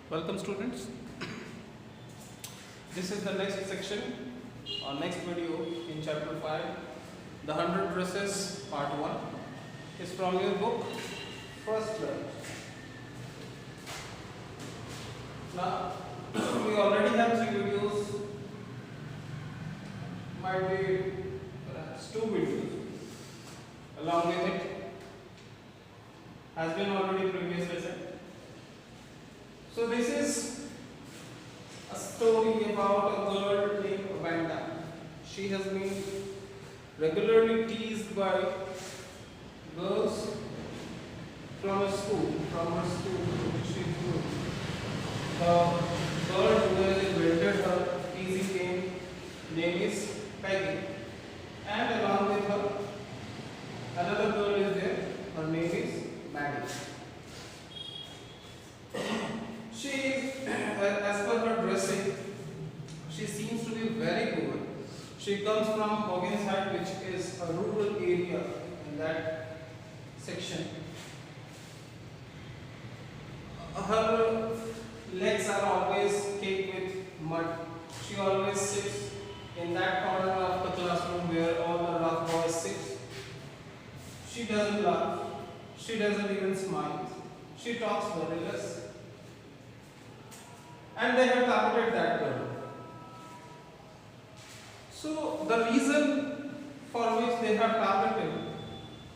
Welcome students. This is the next section or next video in chapter 5, the 100 dresses part 1 is from your book First Learn. Now we already have 3 videos, might be perhaps 2 videos along with it has been already previous lesson. So this is a story about a girl named Vanda. She has been regularly teased by girls from her school to which she grew. The girl who has invented her teasing name is Peggy, and along with her another girl is there. Her name is Maddie. She is, as per her dressing, she seems to be very poor. She comes from Hogginside, which is a rural area in that section. Her legs are always caked with mud. She always sits in that corner of the classroom where all the rough boys sit. She doesn't laugh. She doesn't even smile. She talks very less. And they have targeted that girl. So the reason for which they have targeted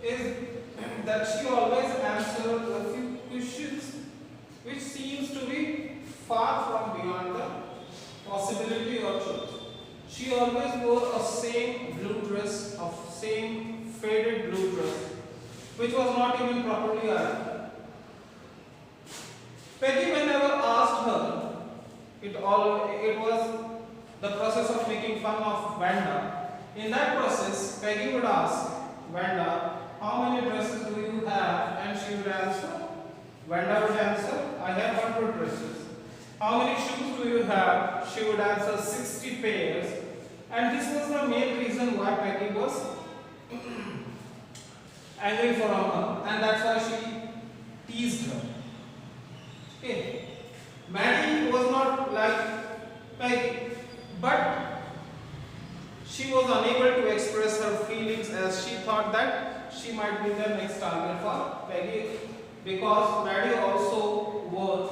is that she always answers a few questions which seems to be far from beyond the possibility or truth. She always wore a same blue dress, of same faded blue dress, which was not even properly ironed. Peggy, whenever asked her, it was the process of making fun of Vanda. In that process, Peggy would ask Vanda, how many dresses do you have? And she would answer, Vanda would answer, I have 100 dresses. How many shoes do you have? She would answer 60 pairs. And this was the main reason why Peggy was angry for her, and that's why she teased her. Okay. Maddie was not like Peggy, but she was unable to express her feelings as she thought that she might be the next target for Peggy, because Maddie also wore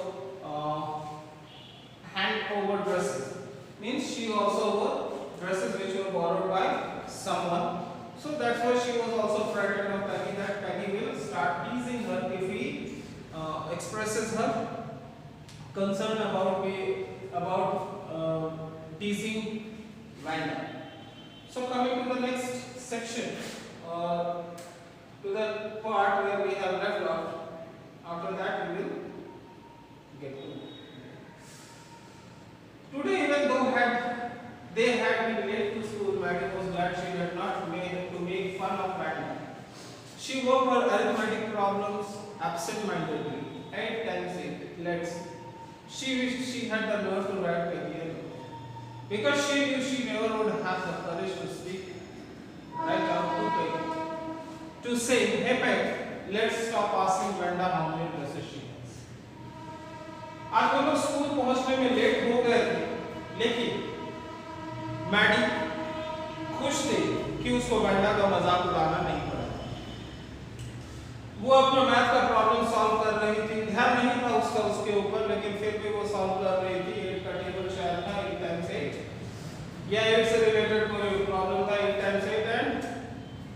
hand-over dresses. Means she also wore dresses which were borrowed by someone. So that's why she was also frightened of Peggy, that Peggy will start teasing her if he expresses her concern about teasing Vanda. So coming to the next section, to the part where we have left off. After that we will get to. Today, even though they had been late to school, Maddie was glad she had not made to make fun of Vanda. She worked her arithmetic problems absent-mindedly, 8 times 8. Let's see. She wished she had the nerve to write Peggy a note, because she knew she never would have the courage to speak right out to Peggy, to say, hey Peg, let's stop asking Vanda how many dresses she has. आज दोनों school पहुंचने में late हो गए थे, लेकिन Maddie खुश थी कि उसको वंडा का मजाक उड़ाना नहीं पड़ा। वो अपना मैथ का प्रॉब्लम सॉल्व कर रही थी, ध्यान नहीं था उसका उसके ऊपर, लेकिन फिर भी वो सॉल्व कर रही थी। 8 का टेबल शायद था 8 टाइम्स 8 या 8 से रिलेटेड कोई प्रॉब्लम था 8 टाइम्स 8, एंड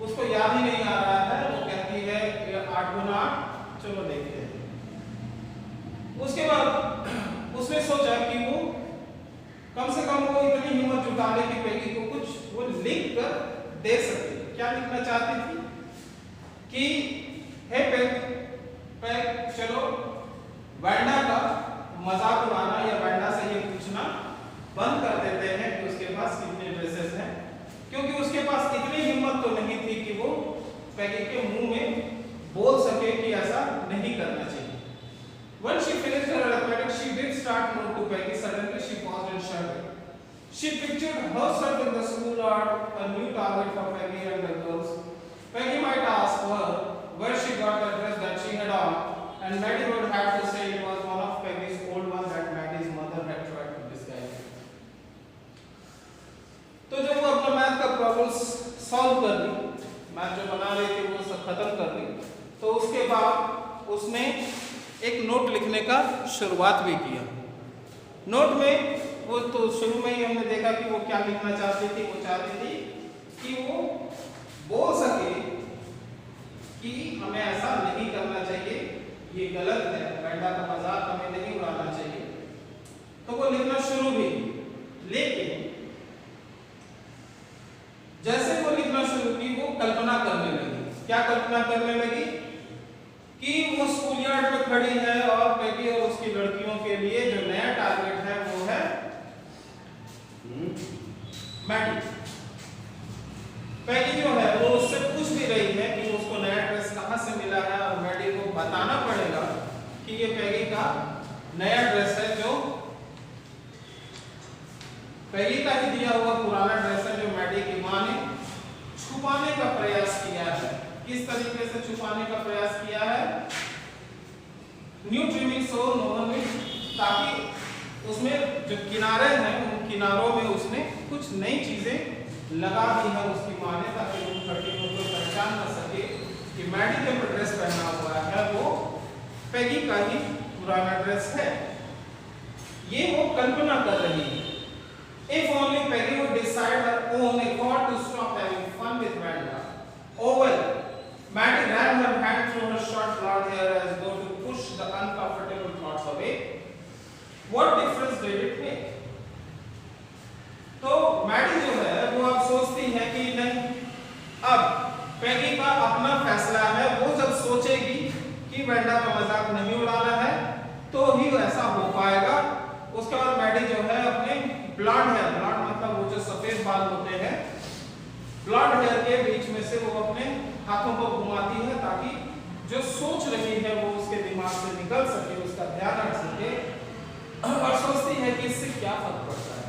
उसको याद ही नहीं आ रहा है। वो कहती है 8 गुना 8, चलो देखते हैं। उसके बाद उसने सोचा कि वो कम से कम वो इतनी हिम्मत जुटा ले कि पेगी को कुछ वो लिख कर दे सके। क्या लिखना चाहती थी कि हे पेग, चलो वंडा का मजाक उड़ाना या वंडा से ये पूछना बंद कर देते हैं कि उसके पास कितने ड्रेसेस हैं, क्योंकि उसके पास इतनी हिम्मत तो नहीं थी कि वो पेगी के मुंह में बोल सके कि ऐसा नहीं करना चाहिए। When she finished her arithmetic, she did start note to Peggy. Suddenly she paused and shuddered. She pictured herself in the schoolyard, a new target for Peggy and the girls. Peggy might ask her where she got the dress that she had on, and Maddie would have to say it was one of Peggy's old ones that लिखने का शुरुआत भी किया। Note में वो तो शुरू में ही हमने देखा कि वो क्या लिखना चाहती थी। वो चाहती थी कि वो बोल सके कि हमें ऐसा नहीं करना चाहिए, ये गलत है, वैंडा का मजाक हमें नहीं उड़ाना चाहिए। तो वो लिखना शुरू भी, लेकिन जैसे वो लिखना शुरू की वो कल्पना करने लगी। क्या कल्पना करने लगी? कि वो स्कूल यार्ड में खड़ी है और पैगी और उसकी लड़कियों के लिए जो नया टारगेट है वो है मैडी। पैगी जो है वो उससे पूछ भी रही है कि उसको नया ड्रेस कहां से मिला है और मैडी को बताना पड़ेगा कि ये पैगी का नया ड्रेस है, जो पैगी का ही दिया हुआ पुराना ड्रेस है, जो मैडी की मां ने छुपाने का प्रयास किया है। किस तरीके से छुपाने का प्रयास किया है? New trimming so no one will, ताकि उसमें जो किनारे हैं उन किनारों में उसने कुछ नई चीजें लगा दी है उसकी मां ने, ताकि उन लड़कियों को पहचान न सके कि मैडी जो ड्रेस पहना हुआ है वो पैगी का ही पुराना ड्रेस है। ये वो कल्पना कर रही है। If only Peggy would decide her own accord to stop having fun with Wanda. Oh well, Maddie ran her hand through her short blonde hair as though to push the uncomfortable thoughts away. What difference did it make? तो Maddie जो है वो अब सोचती है कि नहीं, अब पैगी का अपना फैसला है। वो जब सोचेगी कि वेंडा का मजाक नहीं उड़ाना है तो ही ऐसा हो पाएगा। उसके बाद मैडी जो है अपने ब्लॉन्ड हेयर, ब्लॉन्ड मतलब वो जो सफेद बाल होते हैं, ब्लॉन्ड हेयर के बीच में से वो अपने हाथों को घुमाती है ताकि जो सोच रही है वो उसके दिमाग से निकल सके, उसका ध्यान हट सके, और सोचती है कि इससे क्या फर्क पड़ता है।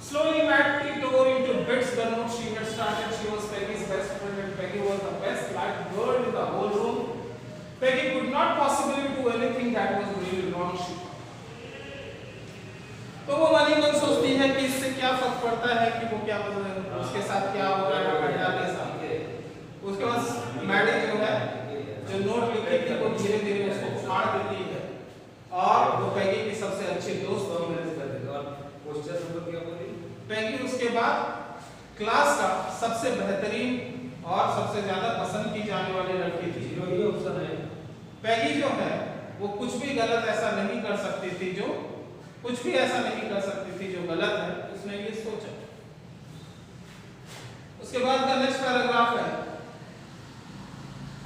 Slowly Maddie tore into bits the note she had started. She was Peggy's best friend and Peggy was the best liked girl in the whole room. Peggy could not possibly do anything that was really wrong, she thought. तो वो मन ही मन सोचती है कि इससे क्या फर्क पड़ता है कि वो क्या उसके साथ क्या हो रहा है वैंडा के साथ। उसके बाद मैडी जो है जो नोट लिखी थी वो धीरे धीरे उसको फाड़ देती है और वो पैगी की सबसे अच्छी दोस्त पैगी उसके बाद क्लास का सबसे बेहतरीन और सबसे ज्यादा पसंद की जाने वाली लड़की थी। पैगी जो है वो कुछ भी गलत ऐसा नहीं कर सकती थी, जो कुछ भी ऐसा नहीं कर सकती थी जो गलत है, उसने ये सोचा। उसके बाद का नेक्स्ट पैराग्राफ है,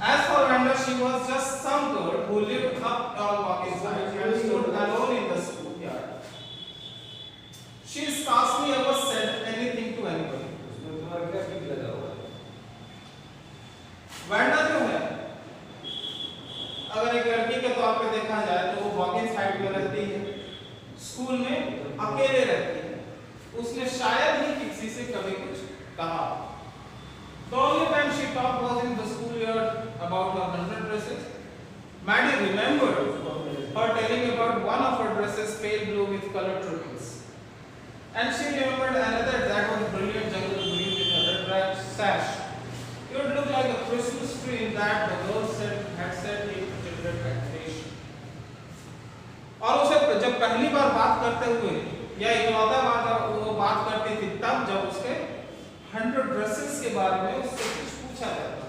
As for Wanda, she was just some girl who lived up on Pakistan and stood alone in the schoolyard. She scarcely ever said anything to anybody. Wanda जो है, अगर एक लड़की के तौर पे देखा जाए तो वो वॉकिंग साइड में रहती है, स्कूल में अकेले रहती है, उसने शायद ही किसी से कभी कुछ कहा। The only time she talked was in the schoolyard about her 100 dresses. Maddie remembered her telling about one of her dresses pale blue with colored trimmings. And she remembered another that was brilliant jungle green with a red sash. It would look like a Christmas tree in that the girl had said in children meditation. और उसे जब पहली बार बात करते हुए या इकलौता बार वो बात करती थी तब जब उसके 100 ड्रेसेस के बारे में उससे कुछ पूछा जाता था।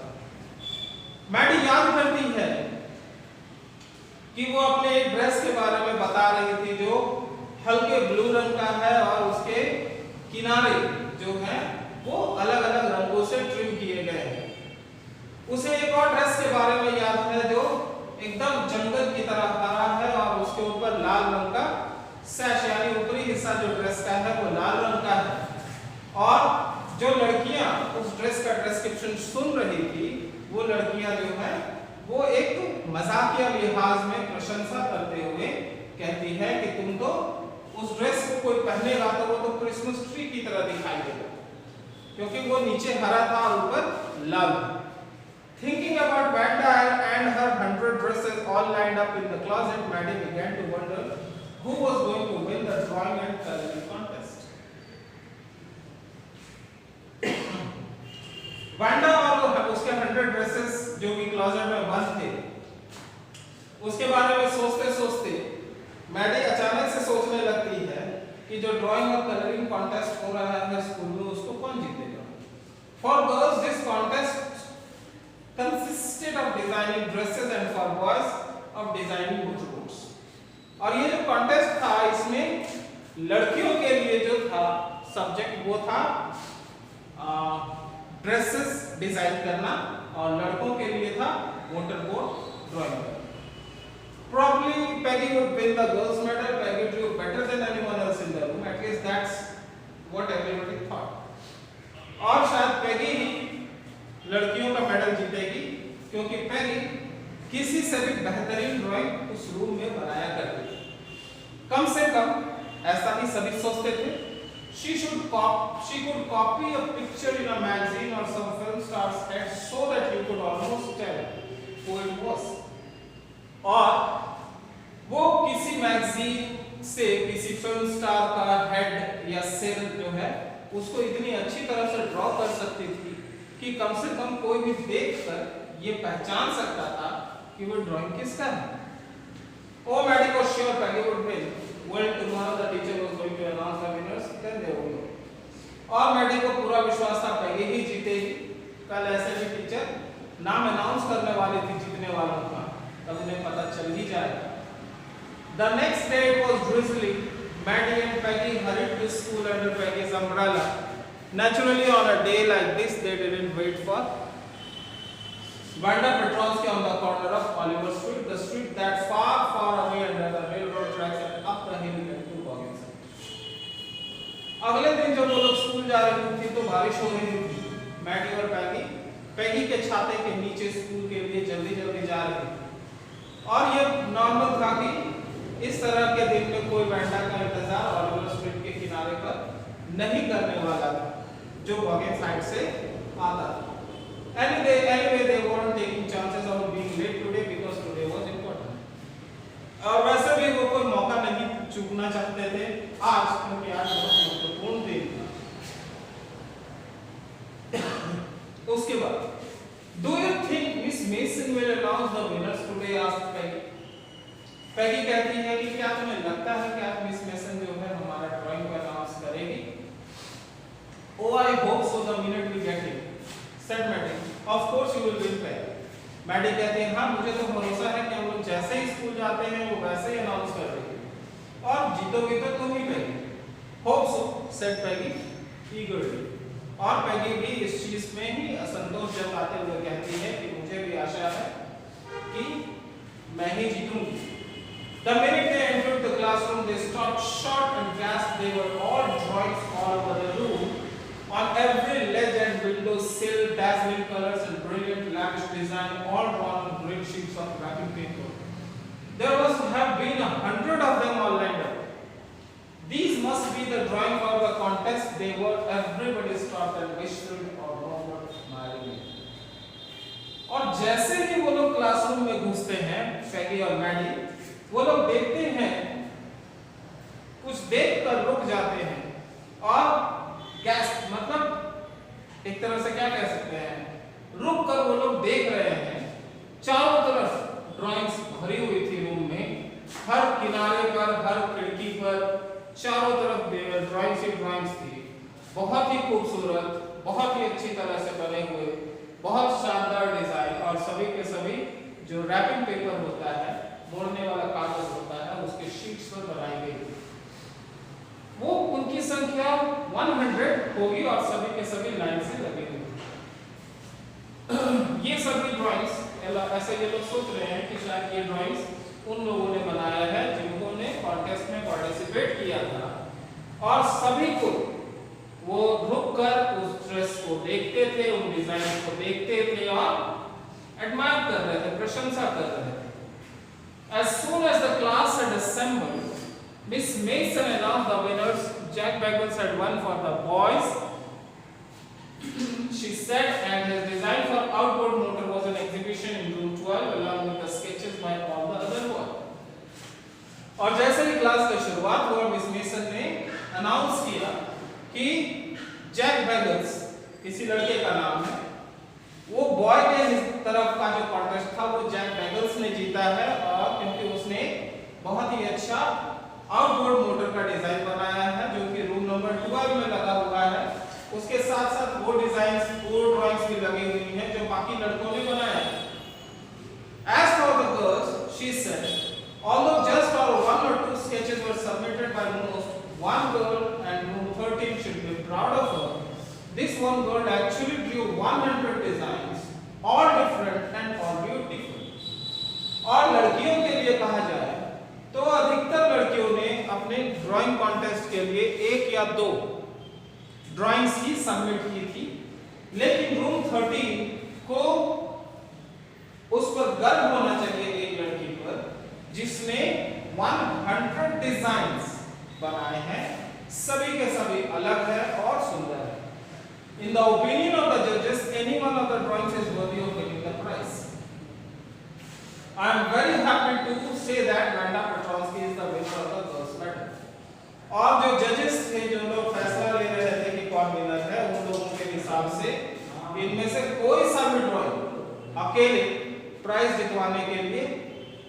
मैडी याद करती है कि वो अपने एक ड्रेस के बारे में बता रही थी जो हल्के ब्लू रंग का है और उसके किनारे जो हैं वो अलग अलग रंगों से ट्रिम किए गए हैं। उसे एक और ड्रेस के बारे में याद है जो एकदम जंगल की तरह हरा है और उसके ऊपर लाल रंग का सैश यानी ऊपरी हिस्सा जो ड्रेस का है वो लाल रंग का है। और जो लड़कियां उस ड्रेस का डिस्क्रिप्शन सुन रही थी वो लड़कियां जो है वो एक मजाकिया लिहाज में प्रशंसा करते हुए कहती है कि तुम तो उस ड्रेस को कोई पहनेगा तो वो तो क्रिसमस ट्री की तरह दिखाई देगा, क्योंकि वो नीचे हरा था और ऊपर लाल। Thinking about Wanda and her 100 dresses all lined up in the closet, Maddie began to wonder who was going to win the drawing and coloring contest. Wanda और उसके 100 ड्रेसेस जो कि क्लोजेट में बंद थे, उसके बारे में सोचते सोचते मैडी अचानक से सोचने लगती है कि जो ड्राइंग और कलरिंग कॉन्टेस्ट हो रहा है स्कूल में उसको कौन जीतेगा। For girls this contest consisted of designing dresses and for boys of designing motorboats। और ये जो कॉन्टेस्ट था इसमें लड़कियों के लिए जो था सब्जेक्ट वो था ड्रेसेस डिजाइन करना और लड़कों के लिए था मोटरबोट ड्राइंग करना। Probably Peggy would win the girls medal. Peggy drew better than anyone else in the room. At least that's what everybody thought। और शायद पैगी लड़कियों का मेडल जीतेगी क्योंकि पैगी किसी से भी बेहतरीन ड्राइंग उस रूम में बनाया करती थी। कम से कम ऐसा ही सभी सोचते थे। She could copy a picture in a magazine or some film star's head so that you could almost tell who it was। और वो किसी मैगजीन से किसी फिल्म स्टार का हेड या सिर जो है उसको इतनी अच्छी तरह से ड्रॉ कर सकती थी कि कम से कम कोई भी देखकर ये पहचान सकता था कि वो ड्राइंग किसका है। Oh, Maddie was sure Peggy would win. Well, tomorrow the teacher was going to announce the winners, then they would know। और मैडी को पूरा विश्वास था पैगी ही जीतेगी। कल ऐसे भी टीचर नाम अनाउंस करने वाली थी जीतने वालों का, तब उन्हें पता चल ही जाएगा। The next day it was drizzly. Maddie and Peggy hurried to school under Peggy's umbrella। Naturally, on a day like this, they didn't wait for Wanda Petrovsky on the corner of Oliver Street, the street that far away under the railroad tracks and up the hill into Boggins। अगले दिन जब वो लोग school जा रही थी तो बारिश हो रही थी। मैडी और पैगी के छाते के नीचे स्कूल के लिए जल्दी जा रही थी और ये नॉर्मल था कि इस तरह के दिन में कोई वैंडा का इंतजार ऑलिवर स्ट्रीट के किनारे पर नहीं करने वाला था जो बॉगिंग साइड से आता था। Anyway, they weren't taking chances of being late today because today was important। और वैसे भी वो कोई मौका नहीं चूकना चाहते थे आज, क्योंकि आज बहुत महत्वपूर्ण दिन था। उसके बाद Do you think Miss Mason will announce the winners today? asked Peggy। पैगी कहती है कि क्या तुम्हें लगता है कि आज मिस मेसन जो है हमारा ड्राइंग को अनाउंस करेगी? Oh, I hope so the minute we get it, said Maddie। Of course you will win, Peggy। Maddy कहती है हाँ मुझे तो भरोसा है कि हम लोग जैसे ही स्कूल जाते हैं वो वैसे ही अनाउंस कर देगी और जीतोगी तो तुम ही पैगी। Hope so, said Peggy eagerly। और पैगी भी इस चीज में ही असंतोष जताते हुए कहती है कि मुझे भी आशा है कि मैं ही जीतूंगी। The minute they entered the classroom, they stopped short and gasped। They were all drawings all over the room, on every ledge and window sill, dazzling colors and brilliant lavish design, all drawn on great sheets of wrapping paper। There must have been 100 of them all lined up। These must be the drawing for the contest। They were everybody stopped and whistled or murmured smilingly। और जैसे ही वो लोग classroom में घुसते हैं पैगी और Maddie, वो लोग देखते हैं कुछ देखकर रुक जाते हैं और गैस मतलब एक तरह से क्या कह सकते हैं रुक कर वो लोग देख रहे हैं। चारों तरफ ड्राइंग्स भरी हुई थी रूम में, हर किनारे पर हर खिड़की पर चारों तरफ ड्राइंग्स थी। बहुत ही खूबसूरत, बहुत ही अच्छी तरह से बने हुए, बहुत शानदार डिजाइन और सभी के सभी जो रैपिंग पेपर होता है, मोड़ने वाला कागज होता है, उसके शीट्स पर बनाई गई थी। वो उनकी संख्या 100 होगी और सभी के सभी लाइन से लगे हुए। ये सभी ड्राइंग्स ऐसे ये लोग सोच रहे हैं कि शायद ये ड्राइंग्स उन लोगों ने बनाया है जिन्होंने कॉन्टेस्ट में पार्टिसिपेट किया था और सभी को वो रुक कर उस ड्रेस को देखते थे, उन डिजाइन को देखते थे और एडमायर कर रहे थे, प्रशंसा कर रहे थे। As soon as the class had assembled, Miss Mason announced the winners. Jack Bagwell had won for the boys, she said, and his design for outboard motor was an exhibition in room 12 along with the sketches by all the other boys। और जैसे ही class का शुरुआत हुआ, miss mason ने announce किया कि Jack bagels किसी लड़के का नाम है, वो बॉय के तरफ का जो कॉन्टेस्ट था वो जैक बैगल्स ने जीता है, और क्योंकि उसने बहुत ही अच्छा आउटबोर्ड मोटर का डिजाइन बनाया है जो कि रूम नंबर 12 में लगा हुआ है। उसके साथ साथ वो डिजाइन्स, वो ड्राइंग्स भी लगी हुई हैं जो बाकी लड़कों ने बनाया है। As for the girls, she said, although just one or two sketches were submitted by most, one girl and room 13 should be proud of her. This one girl actually drew 100 designs, all different and all beautiful. और लड़कियों के लिए कहा जाए तो अधिकतर लड़कियों ने अपने ड्राइंग कॉन्टेस्ट के लिए 1 या 2 ड्राइंग्स ही सबमिट की थी, लेकिन रूम 13 को उस पर गर्व होना चाहिए एक लड़की पर जिसने 100 डिजाइन्स बनाए हैं, सभी के सभी अलग है और सुंदर है। In the opinion of the judges, any one of the drawings is worthy of winning the prize. I am very happy to say that Wanda Petronsky is the winner of the girls medal. और जो जजेस थे, जो लोग फैसला ले रहे थे कि कौन विनर है, उन लोगों के हिसाब से इनमें से कोई सा भी ड्राइंग अकेले प्राइज जितवाने के लिए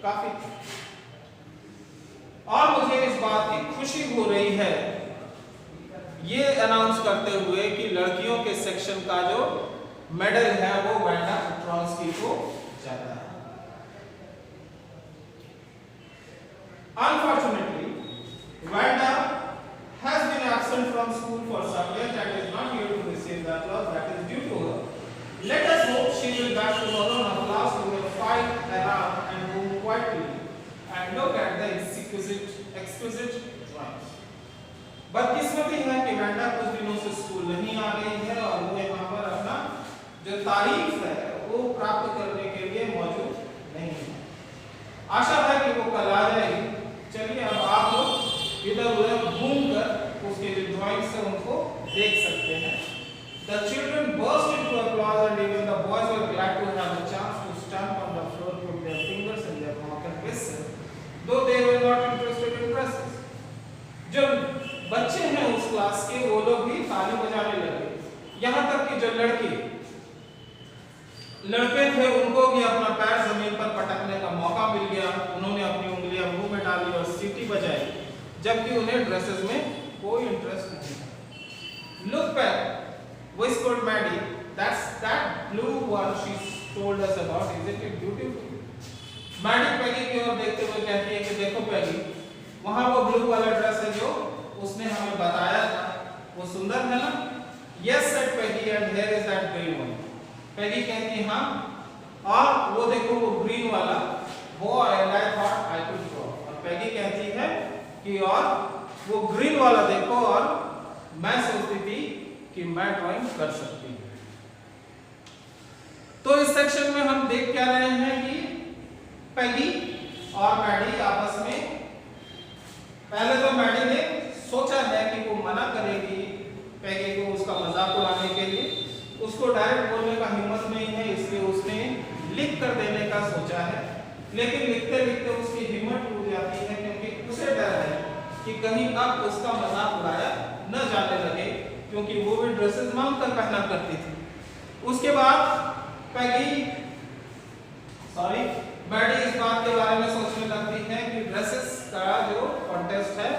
काफी थी। और मुझे इस बात की खुशी हो रही है ये अनाउंस करते हुए कि लड़कियों के सेक्शन का जो मेडल है वो वांडा पेट्रोंस्की को जाता है। Unfortunately, Wanda has been absent from school for some years and is not here to receive the applause that is due to her. Let us hope she will back tomorrow in her class who will fight around and move quietly and look at the exquisite drawings. बदकिस्मती है कि Wanda कुछ दिनों से school नहीं आ रही है और वो यहाँ पर अपना जो तारीफ है वो प्राप्त करने के लिए मौजूद नहीं है। आशा है कि वो कल आ जाएगी। चलिए अब आप लोग इधर उधर घूमकर उसके जो ड्राइंग्स है उनको देख सकते हैं। The children burst into applause and even the boys were glad to have a chance to stamp on the floor, put their fingers in their mouth and whistle, though they were not interested in dresses. जो बच्चे हैं उस class के वो लोग भी ताली बजाने लगे। यहाँ तक कि जो लड़के थे उनको भी अपना पैर जमीन पर पटकने का मौका मिल गया। उन्होंने अपनी उंगलियां मुंह में डाली और सीटी बजाई, जबकि उन्हें ड्रेसेस में कोई इंटरेस्ट नहीं था। Look back, whispered Maddie. That's that blue one she told us about. Isn't it beautiful? Maddie पैगी की ओर देखते हुए कहती है कि देखो पैगी, वहाँ वो ब्लू वाला ड्रेस है जो उसने हमें बताया था, वो सुंदर है ना? Yes, said Peggy, and here is that green one. Peggy कहती है हाँ, और वो देखो वो ग्रीन वाला वो, and I thought I could draw. और Peggy कहती है कि और वो ग्रीन वाला देखो और मैं सोचती थी कि मैं ड्राइंग कर सकती हूँ। तो इस सेक्शन में हम देख क्या रहे हैं कि पैगी और मैडी आपस में, पहले तो मैडी ने सोचा है कि वो मना करेगी पैगी को उसका मजाक उड़ाने के लिए, उसको डायरेक्ट बोलने का हिम्मत नहीं है, इसलिए उसने लिख कर देने का सोचा है। लेकिन लिखते लिखते उसकी हिम्मत टूट जाती है क्योंकि उसे डर है कि कहीं अब उसका मजाक उड़ाया न जाने लगे, क्योंकि वो भी ड्रेसेस मांग कर पहना करती थी। उसके बाद मैडी इस बात के बारे में सोचने लगती है कि ड्रेसेस का जो कॉन्टेस्ट है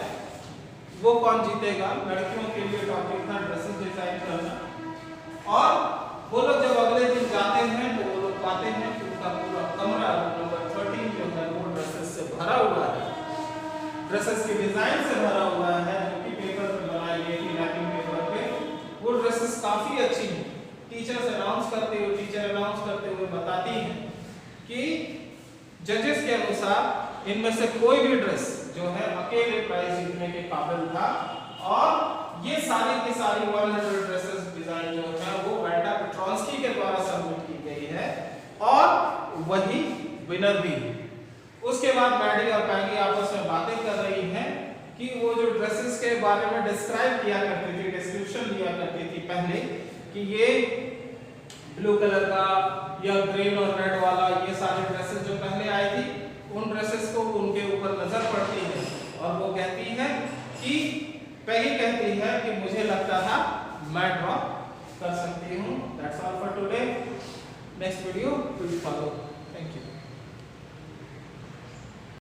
वो कौन जीतेगा। लड़कियों के लिए टॉपिक था ड्रेसेस डिजाइन करना, और वो लोग जब अगले दिन जाते हैं तो वो लोग पाते हैं कि उनका पूरा कमरा नंबर 13 जो है वो ड्रेसेस से भरा हुआ है, ड्रेसेस के डिजाइन से भरा हुआ है, जो कि पेपर पे बनाई गई थी, रैपिंग पेपर पे। वो ड्रेसेस काफी अच्छी हैं। टीचर अनाउंस करते हुए बताती हैं कि जजेस के अनुसार इनमें से कोई भी ड्रेस जो है अकेले प्राइज जीतने के काबिल था, और ये सारी की सारी 100 ड्रेसेस डिजाइन जो है वो वांडा पेट्रोंस्की के द्वारा सबमिट की गई है, और वही विनर भी है। उसके बाद मैडी और पैगी आपस में बातें कर रही हैं कि वो जो ड्रेसेस के बारे में डिस्क्राइब किया करती थी, डिस्क्रिप्शन दिया करती थी पहले कि ये ब्लू कलर का या ग्रीन और रेड वाला, ये सारे ड्रेसेस जो पहले आई थी, उन ड्रेसेस को उनके ऊपर नजर पड़ती है और वो कहती है कि पैगी कहती है कि मुझे लगता था मैं ड्रॉ कर सकती हूँ। That's all for today. next video will follow. Thank you.